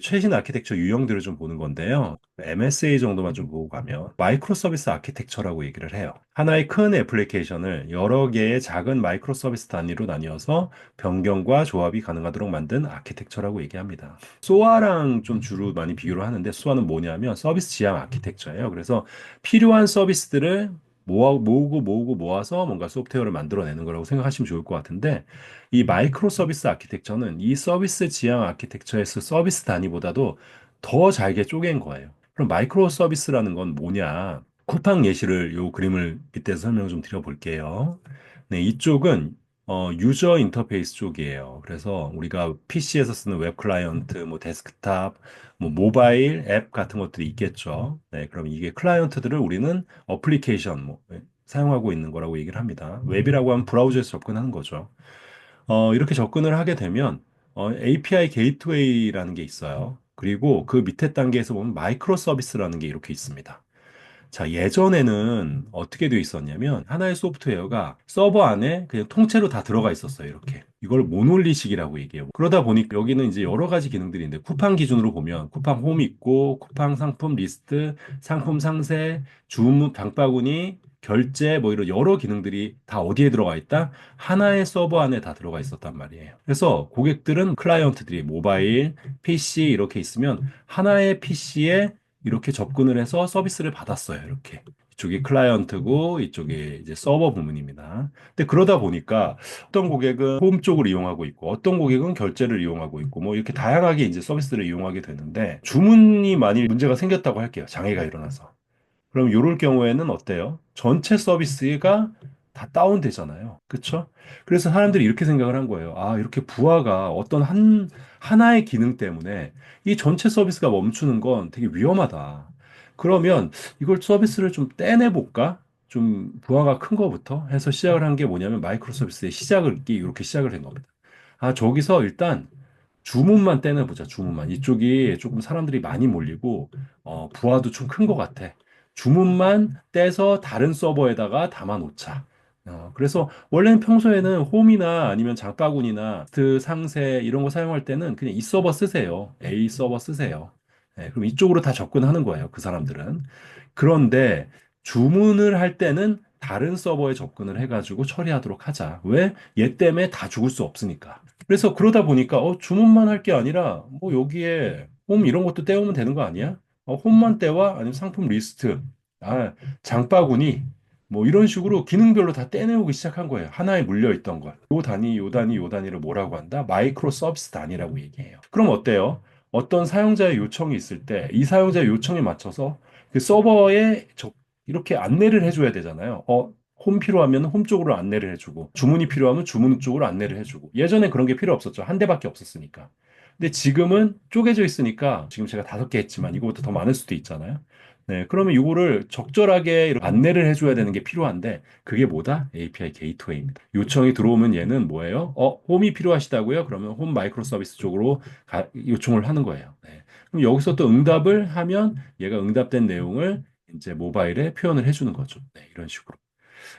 최신 아키텍처 유형들을 좀 보는 건데요. MSA 정도만 좀 보고 가면 마이크로 서비스 아키텍처라고 얘기를 해요. 하나의 큰 애플리케이션을 여러 개의 작은 마이크로 서비스 단위로 나뉘어서 변경과 조합이 가능하도록 만든 아키텍처라고 얘기합니다. 소아랑 좀 주로 많이 비교를 하는데 소아는 뭐냐면 서비스 지향 아키텍처예요. 그래서 필요한 서비스들을 모으고 모아서 뭔가 소프트웨어를 만들어내는 거라고 생각하시면 좋을 것 같은데 이 마이크로 서비스 아키텍처는 이 서비스 지향 아키텍처에서 서비스 단위보다도 더 잘게 쪼갠 거예요. 그럼 마이크로 서비스라는 건 뭐냐? 쿠팡 예시를 요 그림을 빗대서 설명을 좀 드려볼게요. 네, 이쪽은 유저 인터페이스 쪽이에요. 그래서 우리가 PC에서 쓰는 웹 클라이언트, 뭐 데스크탑, 뭐 모바일 앱 같은 것들이 있겠죠. 네, 그럼 이게 클라이언트들을 우리는 어플리케이션 뭐 사용하고 있는 거라고 얘기를 합니다. 웹이라고 하면 브라우저에서 접근하는 거죠. 이렇게 접근을 하게 되면 API 게이트웨이라는 게 있어요. 그리고 그 밑에 단계에서 보면 마이크로 서비스라는 게 이렇게 있습니다. 자, 예전에는 어떻게 되어 있었냐면 하나의 소프트웨어가 서버 안에 그냥 통째로 다 들어가 있었어요. 이렇게. 이걸 모놀리식이라고 얘기해요. 그러다 보니 여기는 이제 여러 가지 기능들이 있는데 쿠팡 기준으로 보면 쿠팡 홈 있고 쿠팡 상품 리스트, 상품 상세, 주문 장바구니, 결제 뭐 이런 여러 기능들이 다 어디에 들어가 있다? 하나의 서버 안에 다 들어가 있었단 말이에요. 그래서 고객들은 클라이언트들이 모바일, PC 이렇게 있으면 하나의 PC에 이렇게 접근을 해서 서비스를 받았어요. 이렇게. 이쪽이 클라이언트고 이쪽이 이제 서버 부문입니다. 근데 그러다 보니까 어떤 고객은 홈 쪽을 이용하고 있고 어떤 고객은 결제를 이용하고 있고 뭐 이렇게 다양하게 이제 서비스를 이용하게 되는데 주문이 많이 문제가 생겼다고 할게요. 장애가 일어나서. 그럼 이럴 경우에는 어때요? 전체 서비스가 다 다운되잖아요. 그쵸? 그래서 사람들이 이렇게 생각을 한 거예요. 아, 이렇게 부하가 어떤 하나의 기능 때문에 이 전체 서비스가 멈추는 건 되게 위험하다. 그러면 이걸 서비스를 좀 떼내볼까? 좀 부하가 큰 거부터 해서 시작을 한 게 뭐냐면 마이크로 서비스의 시작을, 이렇게 시작을 한 겁니다. 아, 저기서 일단 주문만 떼내보자, 주문만. 이쪽이 조금 사람들이 많이 몰리고, 부하도 좀 큰 것 같아. 주문만 떼서 다른 서버에다가 담아놓자. 그래서 원래는 평소에는 홈이나 아니면 장바구니나 상세 이런 거 사용할 때는 그냥 이 서버 쓰세요. A 서버 쓰세요. 네, 그럼 이쪽으로 다 접근하는 거예요, 그 사람들은. 그런데 주문을 할 때는 다른 서버에 접근을 해가지고 처리하도록 하자. 왜? 얘 때문에 다 죽을 수 없으니까. 그래서 그러다 보니까 주문만 할 게 아니라 뭐 여기에 홈 이런 것도 떼우면 되는 거 아니야? 홈만 떼와 아니면 상품 리스트, 장바구니 뭐 이런 식으로 기능별로 다 떼내오기 시작한 거예요. 하나에 물려 있던 걸. 요 단위, 요 단위, 요 단위를 뭐라고 한다? 마이크로 서비스 단위라고 얘기해요. 그럼 어때요? 어떤 사용자의 요청이 있을 때 이 사용자의 요청에 맞춰서 그 서버에 이렇게 안내를 해줘야 되잖아요. 홈 필요하면 홈 쪽으로 안내를 해주고, 주문이 필요하면 주문 쪽으로 안내를 해주고. 예전에 그런 게 필요 없었죠. 한 대밖에 없었으니까. 근데 지금은 쪼개져 있으니까, 지금 제가 5개 했지만 이거보다 더 많을 수도 있잖아요. 네, 그러면 이거를 적절하게 이렇게 안내를 해줘야 되는 게 필요한데, 그게 뭐다? API 게이트웨이입니다. 요청이 들어오면 얘는 뭐예요? 홈이 필요하시다고요? 그러면 홈 마이크로 서비스 쪽으로 요청을 하는 거예요. 네. 그럼 여기서 또 응답을 하면 얘가 응답된 내용을 이제 모바일에 표현을 해주는 거죠. 네, 이런 식으로.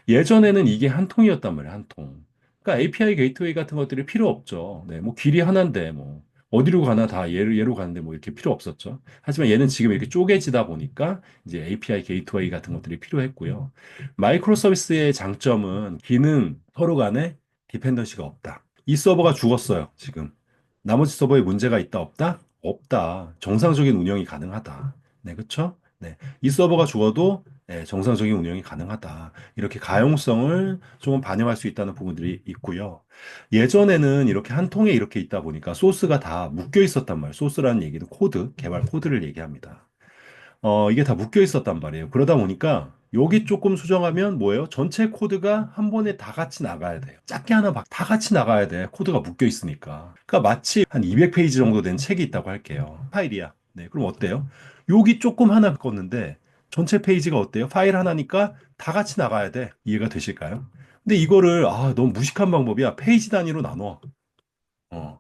예전에는 이게 한 통이었단 말이에요, 한 통. 그러니까 API 게이트웨이 같은 것들이 필요 없죠. 네, 뭐 길이 하나인데 뭐 어디로 가나 다 얘로 가는데 뭐 이렇게 필요 없었죠. 하지만 얘는 지금 이렇게 쪼개지다 보니까 이제 API 게이트웨이 같은 것들이 필요했고요. 마이크로 서비스의 장점은 기능 서로 간에 디펜던시가 없다. 이 서버가 죽었어요, 지금. 나머지 서버에 문제가 있다, 없다? 없다. 정상적인 운영이 가능하다. 네, 그렇죠? 네. 이 서버가 죽어도 네, 정상적인 운영이 가능하다. 이렇게 가용성을 조금 반영할 수 있다는 부분들이 있고요. 예전에는 이렇게 한 통에 이렇게 있다 보니까 소스가 다 묶여 있었단 말이에요. 소스라는 얘기는 코드, 개발 코드를 얘기합니다. 이게 다 묶여 있었단 말이에요. 그러다 보니까 여기 조금 수정하면 뭐예요? 전체 코드가 한 번에 다 같이 나가야 돼요. 작게 하나 막 다 같이 나가야 돼. 코드가 묶여 있으니까. 그러니까 마치 한 200페이지 정도 된 책이 있다고 할게요. 파일이야. 네, 그럼 어때요? 여기 조금 하나 바꿨는데 전체 페이지가 어때요? 파일 하나니까 다 같이 나가야 돼. 이해가 되실까요? 근데 이거를 너무 무식한 방법이야. 페이지 단위로 나눠. 어.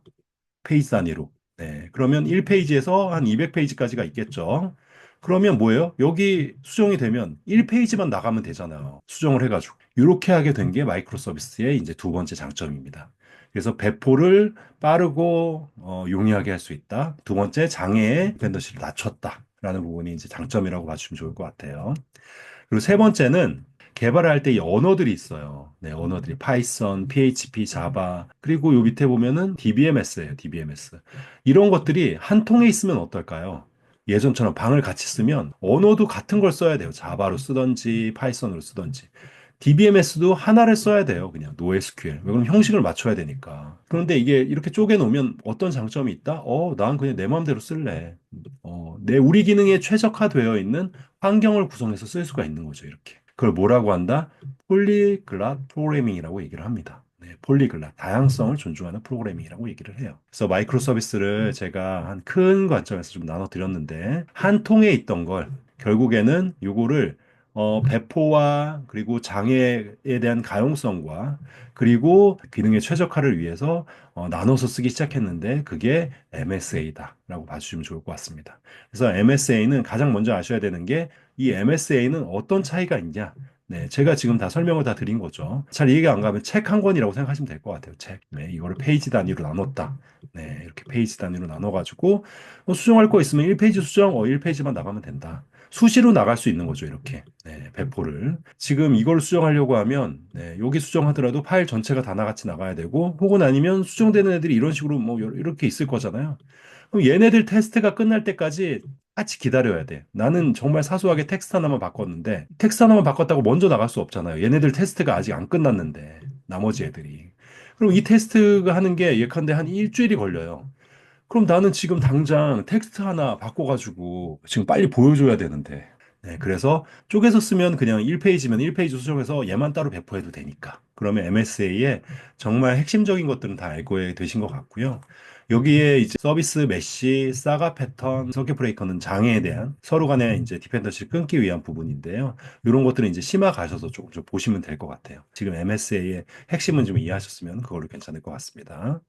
페이지 단위로. 네. 그러면 1페이지에서 한 200페이지까지가 있겠죠. 그러면 뭐예요? 여기 수정이 되면 1페이지만 나가면 되잖아요. 수정을 해가지고. 이렇게 하게 된 게 마이크로 서비스의 이제 두 번째 장점입니다. 그래서 배포를 빠르고 용이하게 할 수 있다. 두 번째, 장애의 디펜던시를 낮췄다라는 부분이 이제 장점이라고 봐주시면 좋을 것 같아요. 그리고 세 번째는 개발할 때 이 언어들이 있어요. 네, 언어들이 파이썬, PHP, 자바, 그리고 요 밑에 보면은 DBMS예요, DBMS. 이런 것들이 한 통에 있으면 어떨까요? 예전처럼 방을 같이 쓰면 언어도 같은 걸 써야 돼요. 자바로 쓰던지 파이썬으로 쓰던지. DBMS도 하나를 써야 돼요. 그냥 NoSQL. 왜 그러면 형식을 맞춰야 되니까. 그런데 이게 이렇게 쪼개놓으면 어떤 장점이 있다? 난 그냥 내 마음대로 쓸래. 내 우리 기능에 최적화되어 있는 환경을 구성해서 쓸 수가 있는 거죠, 이렇게. 그걸 뭐라고 한다? 폴리글랏 프로그래밍이라고 얘기를 합니다. 네, 폴리글랏, 다양성을 존중하는 프로그래밍이라고 얘기를 해요. 그래서 마이크로 서비스를 제가 한 큰 관점에서 좀 나눠드렸는데, 한 통에 있던 걸 결국에는 요거를 배포와 그리고 장애에 대한 가용성과 그리고 기능의 최적화를 위해서 나눠서 쓰기 시작했는데 그게 MSA다라고 봐주시면 좋을 것 같습니다. 그래서 MSA는 가장 먼저 아셔야 되는 게 이 MSA는 어떤 차이가 있냐? 네, 제가 지금 다 설명을 다 드린 거죠. 잘 이해가 안 가면 책 한 권이라고 생각하시면 될 것 같아요. 책. 네, 이거를 페이지 단위로 나눴다. 네, 이렇게 페이지 단위로 나눠가지고 수정할 거 있으면 1페이지 수정, 1페이지만 나가면 된다. 수시로 나갈 수 있는 거죠, 이렇게. 네, 배포를. 지금 이걸 수정하려고 하면, 네, 여기 수정하더라도 파일 전체가 다 나같이 나가야 되고, 혹은 아니면 수정되는 애들이 이런 식으로 뭐, 이렇게 있을 거잖아요. 그럼 얘네들 테스트가 끝날 때까지 같이 기다려야 돼. 나는 정말 사소하게 텍스트 하나만 바꿨는데, 텍스트 하나만 바꿨다고 먼저 나갈 수 없잖아요. 얘네들 테스트가 아직 안 끝났는데, 나머지 애들이. 그럼 이 테스트가 하는 게 예컨대 한 일주일이 걸려요. 그럼 나는 지금 당장 텍스트 하나 바꿔가지고 지금 빨리 보여줘야 되는데. 네, 그래서 쪼개서 쓰면 그냥 1페이지면 1페이지 수정해서 얘만 따로 배포해도 되니까. 그러면 MSA의 정말 핵심적인 것들은 다 알고 되신 것 같고요. 여기에 이제 서비스 메쉬, 사가 패턴, 서킷 브레이커는 장애에 대한 서로 간의 이제 디펜던시를 끊기 위한 부분인데요. 이런 것들은 이제 심화 가셔서 조금 좀 보시면 될 것 같아요. 지금 MSA의 핵심은 좀 이해하셨으면 그걸로 괜찮을 것 같습니다.